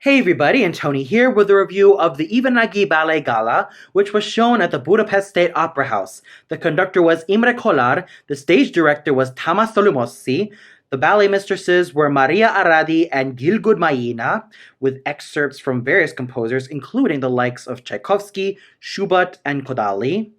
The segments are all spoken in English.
Hey everybody, and Tony here with a review of the Ivan Nagy Ballet Gala, which was shown at the Budapest State Opera House. The conductor was Imre Kolar, the stage director was Tamas Solumossi, the ballet mistresses were Maria Aradi and Gilgud Maina, with excerpts from various composers, including the likes of Tchaikovsky, Shuba, and Kodali,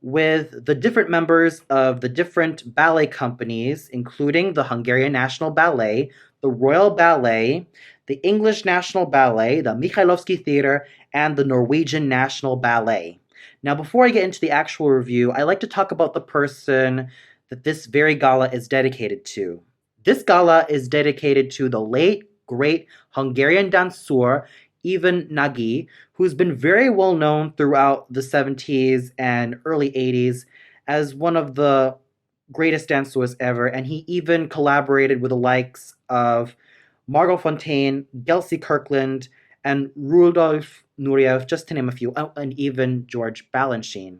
with the different members of the different ballet companies, including the Hungarian National Ballet, the Royal Ballet, the English National Ballet, the Mikhailovsky Theatre, and the Norwegian National Ballet. Now, before I get into the actual review, I like to talk about the person that this very gala is dedicated to. This gala is dedicated to the late, great Hungarian danseur Ivan Nagy, who's been very well known throughout the 70s and early 80s as one of the greatest danseurs ever, and he even collaborated with the likes of Margot Fonteyn, Gelsey Kirkland, and Rudolf Nureyev, just to name a few, and even George Balanchine.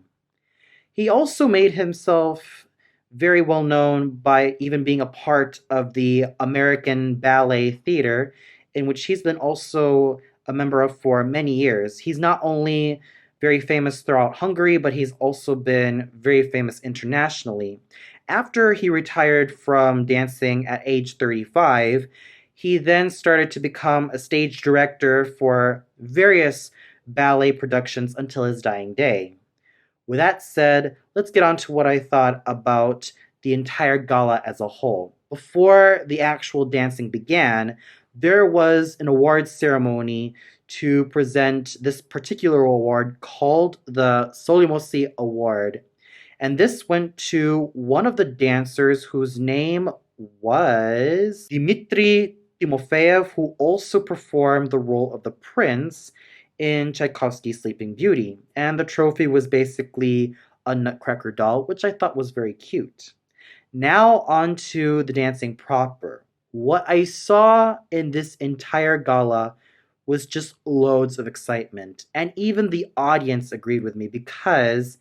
He also made himself very well known by even being a part of the American Ballet Theater, in which he's been also a member of for many years. He's not only very famous throughout Hungary, but he's also been very famous internationally. After he retired from dancing at age 35, he then started to become a stage director for various ballet productions until his dying day. With that said, let's get on to what I thought about the entire gala as a whole. Before the actual dancing began, there was an awards ceremony to present this particular award called the Solimosi Award. And this went to one of the dancers whose name was Dmitry Timofeyev, who also performed the role of the prince in Tchaikovsky's Sleeping Beauty. And the trophy was basically a nutcracker doll, which I thought was very cute. Now on to the dancing proper. What I saw in this entire gala was just loads of excitement. And even the audience agreed with me because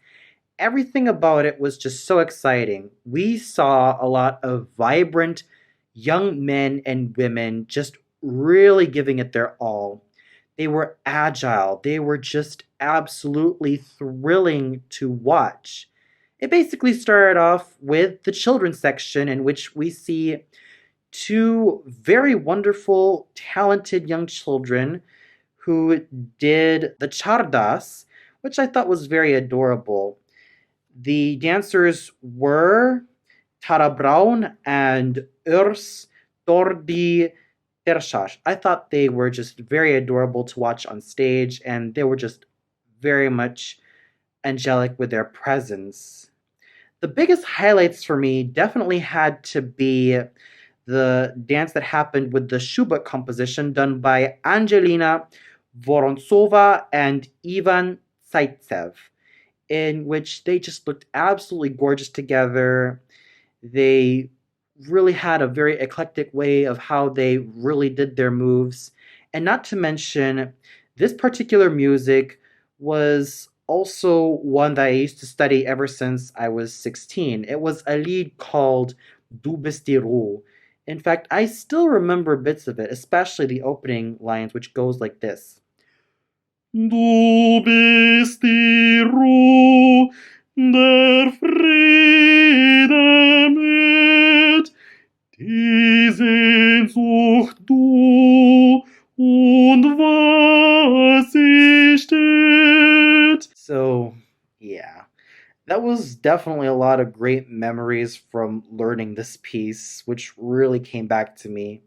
everything about it was just so exciting. We saw a lot of vibrant young men and women just really giving it their all. They were agile. They were just absolutely thrilling to watch. It basically started off with the children's section, in which we see two very wonderful, talented young children who did the chardas, which I thought was very adorable. The dancers were Tara Brown and Urs Tordi Tershas. I thought they were just very adorable to watch on stage, and they were just very much angelic with their presence. The biggest highlights for me definitely had to be the dance that happened with the Shuba composition done by Angelina Vorontsova and Ivan Zaitsev, in which they just looked absolutely gorgeous together. They really had a very eclectic way of how they really did their moves. And not to mention, this particular music was also one that I used to study ever since I was 16. It was a lead called Du bist die Ruhe. In fact, I still remember bits of it, especially the opening lines, which goes like this. Du bist die Ruhe, der Friede mit, die Sehnsucht du und was sie steht. So, yeah. That was definitely a lot of great memories from learning this piece, which really came back to me.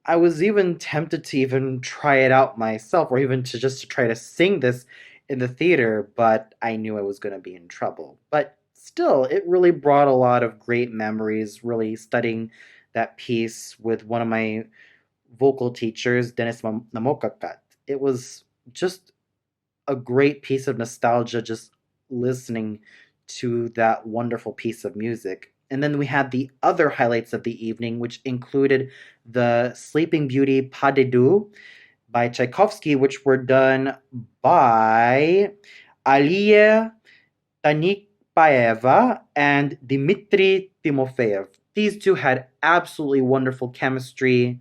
I was even tempted to even try it out myself, or even to just to try to sing this in the theater, but I knew I was going to be in trouble. But still, it really brought a lot of great memories, really studying that piece with one of my vocal teachers, Dennis Namokakat. It was just a great piece of nostalgia just listening to that wonderful piece of music. And then we had the other highlights of the evening, which included the Sleeping Beauty Pas de Deux by Tchaikovsky, which were done by Aliya Tanikpaeva and Dmitry Timofeyev. These two had absolutely wonderful chemistry,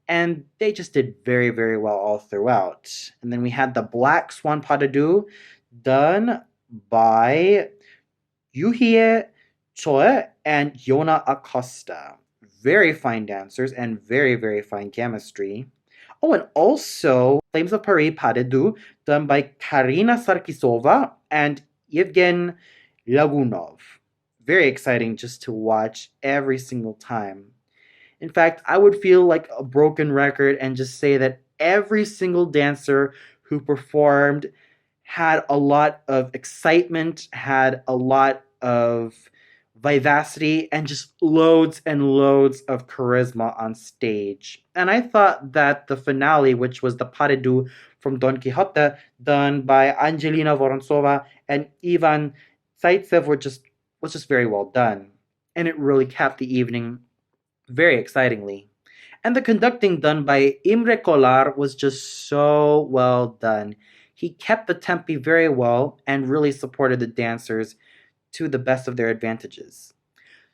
and they just did very, very well all throughout. And then we had the Black Swan Pas de Deux done by Yuhie Choe and Yona Acosta. Very fine dancers and very, very fine chemistry. Oh, and also Flames of Paris Pas de Deux done by Karina Sarkisova and Yevgen Lagunov. Very exciting just to watch every single time. In fact, I would feel like a broken record and just say that every single dancer who performed had a lot of excitement, had a lot of vivacity, and just loads and loads of charisma on stage. And I thought that the finale, which was the pas de deux from Don Quixote, done by Angelina Vorontsova and Ivan Zaitsev, was just very well done. And it really capped the evening very excitingly. And the conducting done by Imre Kolar was just so well done. He kept the tempi very well and really supported the dancers to the best of their advantages.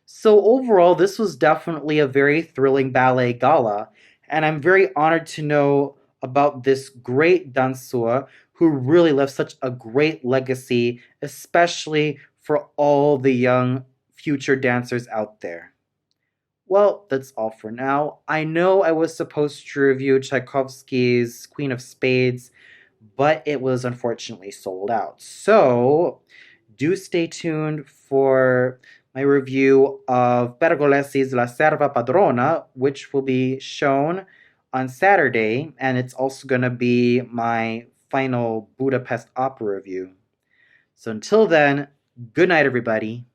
So overall, this was definitely a very thrilling ballet gala, and I'm very honored to know about this great danseur who really left such a great legacy, especially for all the young future dancers out there. Well, that's all for now. I know I was supposed to review Tchaikovsky's Queen of Spades, but it was unfortunately sold out. So, do stay tuned for my review of Pergolesi's La Serva Padrona, which will be shown on Saturday, and it's also going to be my final Budapest opera review. So, until then, good night, everybody.